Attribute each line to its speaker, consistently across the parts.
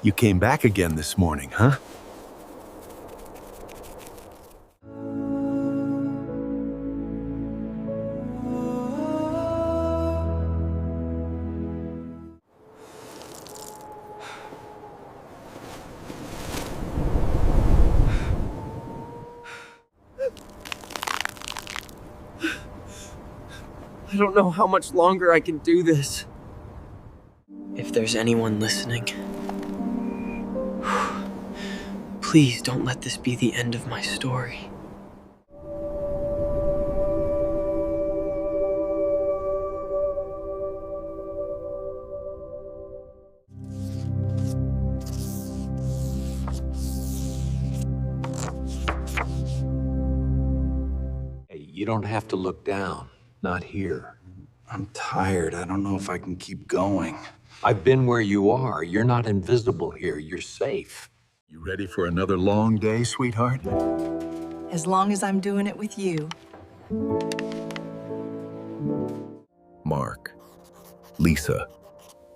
Speaker 1: You came back again this morning, huh?
Speaker 2: I don't know how much longer I can do this. If there's anyone listening, please don't let this be the end of my story.
Speaker 3: Hey, you don't have to look down. Not here.
Speaker 4: I'm tired. I don't know if I can keep going.
Speaker 3: I've been where you are. You're not invisible here. You're safe.
Speaker 1: You ready for another long day, sweetheart?
Speaker 5: As long as I'm doing it with you.
Speaker 1: Mark, Lisa,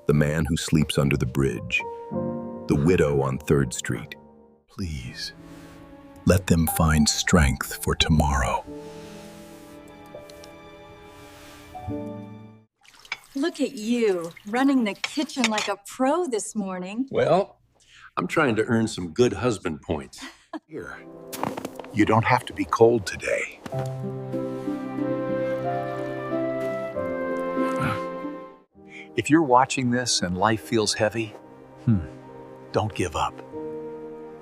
Speaker 1: the man who sleeps under the bridge, the widow on 3rd Street. Please, let them find strength for tomorrow.
Speaker 5: Look at you, running the kitchen like a pro this morning.
Speaker 3: Well, I'm trying to earn some good husband points.
Speaker 1: Here, you don't have to be cold today. If you're watching this and life feels heavy, don't give up.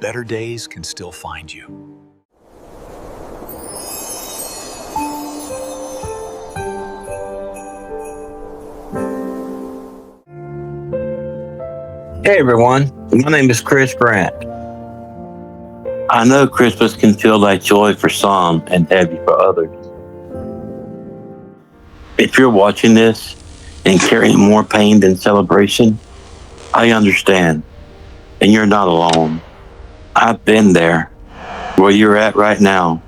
Speaker 1: Better days can still find you.
Speaker 6: Hey everyone, my name is Chris Grant. I know Christmas can feel like joy for some and heavy for others. If you're watching this and carrying more pain than celebration, I understand, and you're not alone. I've been there, where you're at right now.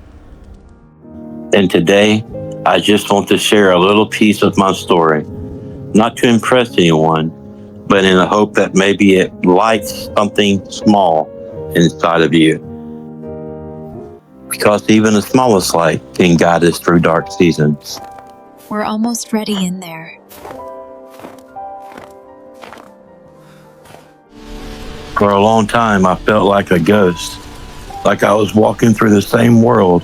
Speaker 6: And today, I just want to share a little piece of my story, not to impress anyone, but in the hope that maybe it lights something small inside of you. Because even the smallest light can guide us through dark seasons.
Speaker 7: We're almost ready in there.
Speaker 6: For a long time, I felt like a ghost, like I was walking through the same world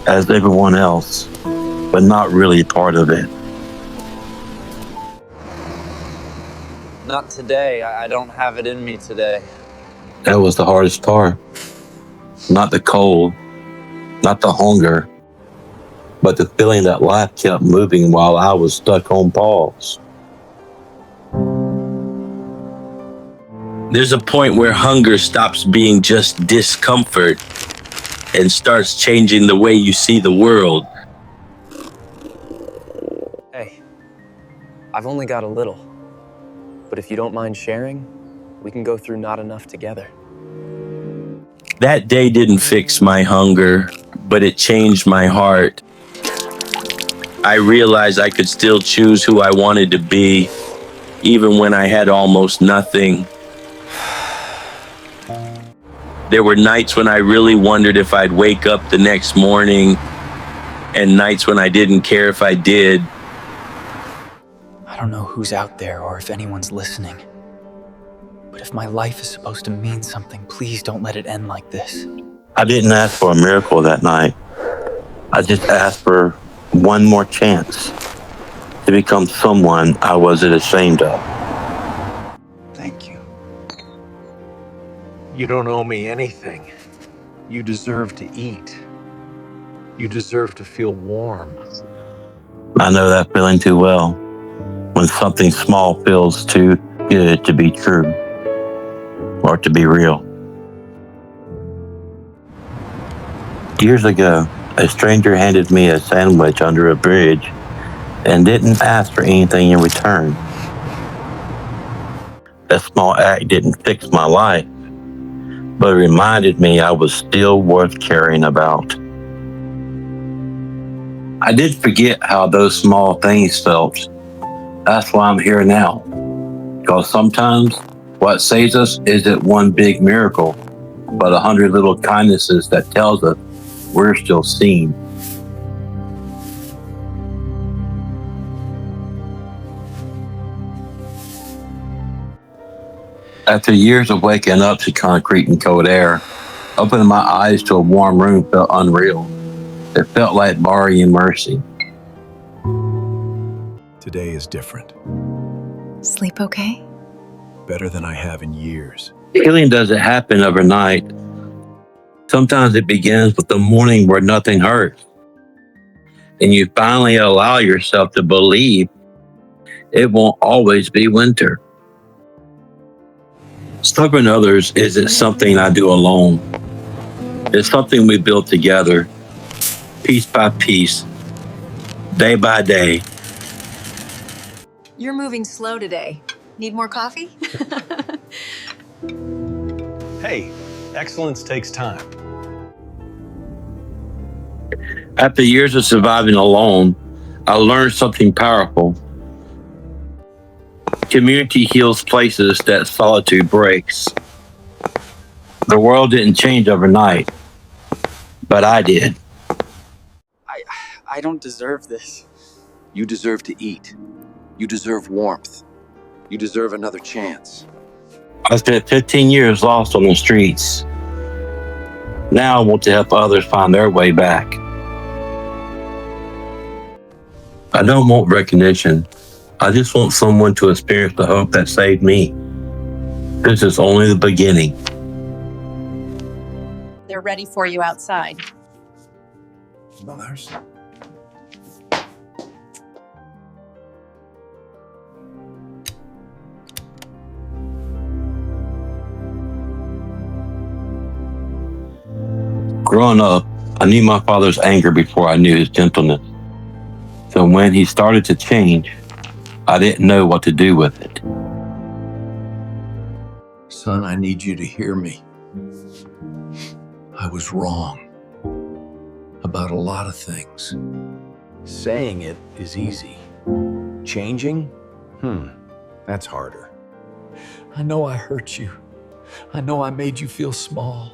Speaker 6: as everyone else, but not really part of it.
Speaker 2: Not today. I don't have it in me today.
Speaker 6: That was the hardest part. Not the cold, not the hunger, but the feeling that life kept moving while I was stuck on pause. There's a point where hunger stops being just discomfort and starts changing the way you see the world.
Speaker 2: Hey, I've only got a little. But if you don't mind sharing, we can go through not enough together.
Speaker 6: That day didn't fix my hunger, but it changed my heart. I realized I could still choose who I wanted to be, even when I had almost nothing. There were nights when I really wondered if I'd wake up the next morning, and nights when I didn't care if I did.
Speaker 2: I don't know who's out there or if anyone's listening. But if my life is supposed to mean something, please don't let it end like this.
Speaker 6: I didn't ask for a miracle that night. I just asked for one more chance to become someone I wasn't ashamed of.
Speaker 4: Thank you.
Speaker 3: You don't owe me anything. You deserve to eat. You deserve to feel warm.
Speaker 6: I know that feeling too well, when something small feels too good to be true or to be real. Years ago, a stranger handed me a sandwich under a bridge and didn't ask for anything in return. That small act didn't fix my life, but it reminded me I was still worth caring about. I did forget how those small things felt. That's why I'm here now. Because sometimes What saves us isn't one big miracle, but 100 little kindnesses that tells us we're still seen. After years of waking up to concrete and cold air, opening my eyes to a warm room felt unreal. It felt like borrowing mercy.
Speaker 1: Today is different.
Speaker 7: Sleep okay?
Speaker 1: Better than I have in years.
Speaker 6: Healing doesn't happen overnight. Sometimes it begins with the morning where nothing hurts, and you finally allow yourself to believe it won't always be winter. Serving others isn't something I do alone. It's something we build together, piece by piece, day by day.
Speaker 5: You're moving slow today. Need more coffee?
Speaker 3: Hey, excellence takes time.
Speaker 6: After years of surviving alone, I learned something powerful. Community heals places that solitude breaks. The world didn't change overnight, but I did.
Speaker 2: I don't deserve this.
Speaker 4: You deserve to eat. You deserve warmth. You deserve another chance.
Speaker 6: I spent 15 years lost on the streets. Now I want to help others find their way back. I don't want recognition. I just want someone to experience the hope that saved me. This is only the beginning.
Speaker 5: They're ready for you outside.
Speaker 4: Mothers.
Speaker 6: Growing up, I knew my father's anger before I knew his gentleness. So when he started to change, I didn't know what to do with it.
Speaker 4: Son, I need you to hear me. I was wrong about a lot of things. Saying it is easy. Changing? That's harder. I know I hurt you. I know I made you feel small.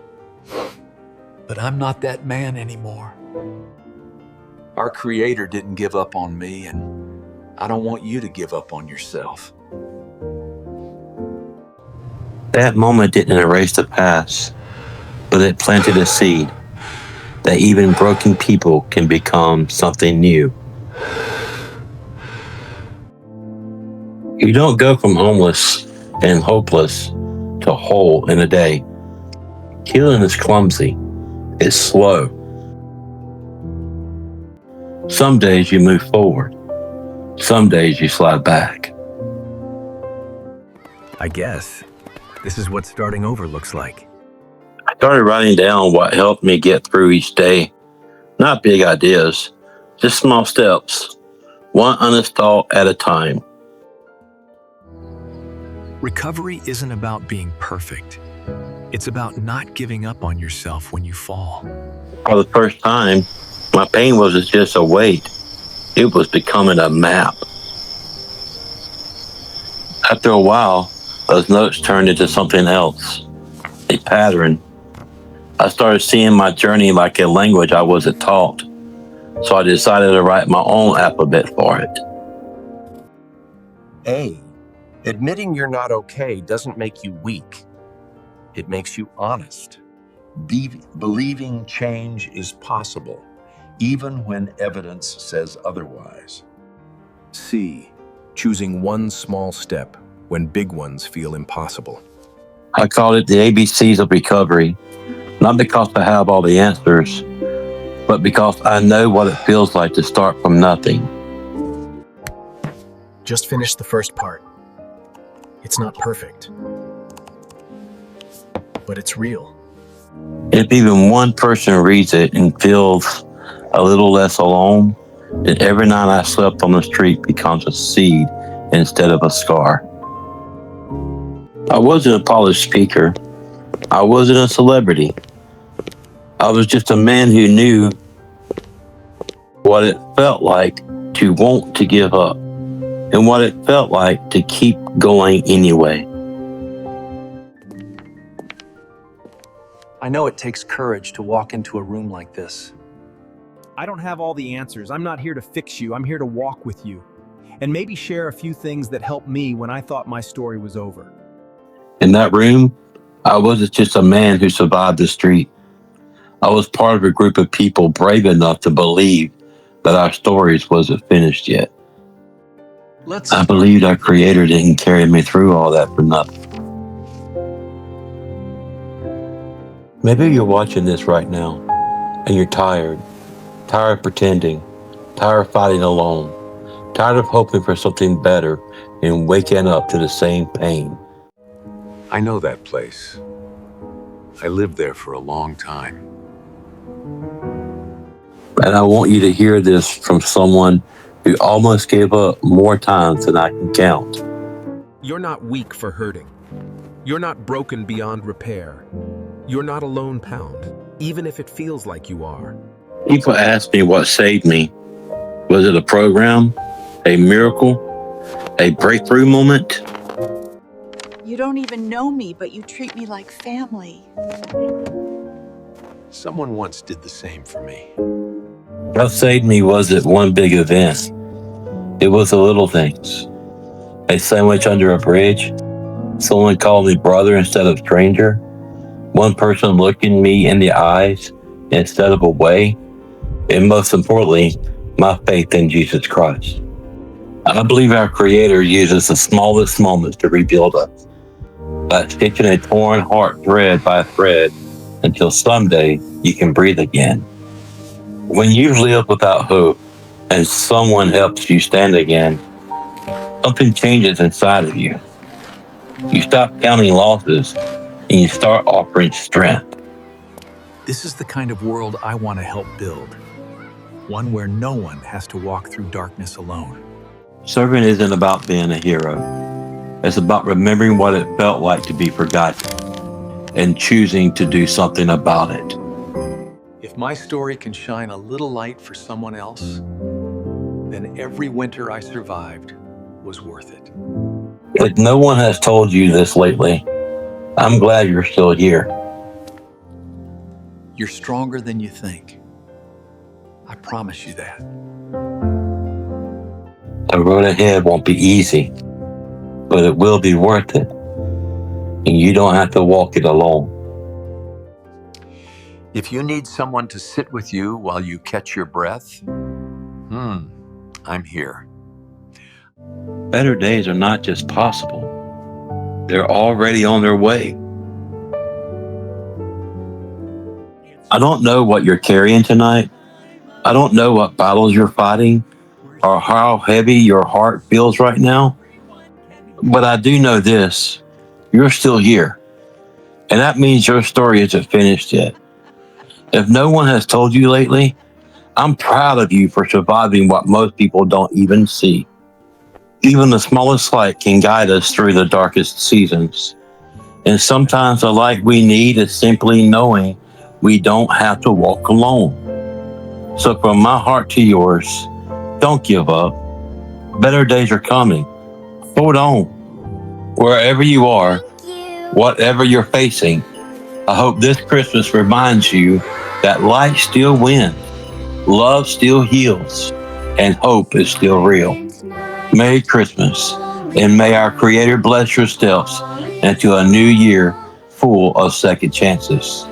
Speaker 4: But I'm not that man anymore. Our Creator didn't give up on me, and I don't want you to give up on yourself.
Speaker 6: That moment didn't erase the past, but it planted a seed that even broken people can become something new. You don't go from homeless and hopeless to whole in a day. Healing is clumsy. It's slow. Some days you move forward. Some days you slide back.
Speaker 1: I guess this is what starting over looks like.
Speaker 6: I started writing down what helped me get through each day. Not big ideas, just small steps, one honest thought at a time.
Speaker 8: Recovery isn't about being perfect. It's about not giving up on yourself when you fall.
Speaker 6: For the first time, my pain wasn't just a weight. It was becoming a map. After a while, those notes turned into something else, a pattern. I started seeing my journey like a language I wasn't taught, so I decided to write my own alphabet for it.
Speaker 9: A. Admitting you're not okay doesn't make you weak. It makes you honest.
Speaker 4: Believing change is possible, even when evidence says otherwise.
Speaker 1: C. Choosing one small step when big ones feel impossible.
Speaker 6: I called it the ABCs of recovery, not because I have all the answers, but because I know what it feels like to start from nothing.
Speaker 8: Just finish the first part. It's not perfect, but it's real.
Speaker 6: If even one person reads it and feels a little less alone, then every night I slept on the street becomes a seed instead of a scar. I wasn't a polished speaker. I wasn't a celebrity. I was just a man who knew what it felt like to want to give up and what it felt like to keep going anyway.
Speaker 3: I know it takes courage to walk into a room like this.
Speaker 10: I don't have all the answers. I'm not here to fix you. I'm here to walk with you. And maybe share a few things that helped me when I thought my story was over.
Speaker 6: In that room, I wasn't just a man who survived the street. I was part of a group of people brave enough to believe that our stories wasn't finished yet. I believed our Creator didn't carry me through all that for nothing. Maybe you're watching this right now, and you're tired of pretending, tired of fighting alone, tired of hoping for something better and waking up to the same pain.
Speaker 4: I know that place. I lived there for a long time.
Speaker 6: And I want you to hear this from someone who almost gave up more times than I can count.
Speaker 11: You're not weak for hurting. You're not broken beyond repair. You're not a lone pound, even if it feels like you are.
Speaker 6: People ask me what saved me. Was it a program, a miracle, a breakthrough moment?
Speaker 5: You don't even know me, but you treat me like family.
Speaker 4: Someone once did the same for me.
Speaker 6: What saved me wasn't one big event. It was the little things. A sandwich under a bridge. Someone called me brother instead of stranger. One person looking me in the eyes instead of away. And most importantly, my faith in Jesus Christ. I believe our Creator uses the smallest moments to rebuild us. By stitching a torn heart thread by thread until someday you can breathe again. When you've lived without hope and someone helps you stand again, something changes inside of you. You stop counting losses and you start offering strength.
Speaker 8: This is the kind of world I want to help build. One where no one has to walk through darkness alone.
Speaker 6: Serving isn't about being a hero. It's about remembering what it felt like to be forgotten and choosing to do something about it.
Speaker 3: If my story can shine a little light for someone else, then every winter I survived was worth it.
Speaker 6: If no one has told you this lately, I'm glad you're still here.
Speaker 3: You're stronger than you think. I promise you that.
Speaker 6: The road ahead won't be easy, but it will be worth it. And you don't have to walk it alone.
Speaker 4: If you need someone to sit with you while you catch your breath, I'm here.
Speaker 6: Better days are not just possible. They're already on their way. I don't know what you're carrying tonight. I don't know what battles you're fighting or how heavy your heart feels right now. But I do know this. You're still here. And that means your story isn't finished yet. If no one has told you lately, I'm proud of you for surviving what most people don't even see. Even the smallest light can guide us through the darkest seasons. And sometimes the light we need is simply knowing we don't have to walk alone. So from my heart to yours, don't give up. Better days are coming. Hold on. Wherever you are, whatever you're facing, I hope this Christmas reminds you that light still wins, love still heals, and hope is still real. Merry Christmas, and may our Creator bless your steps into a new year full of second chances.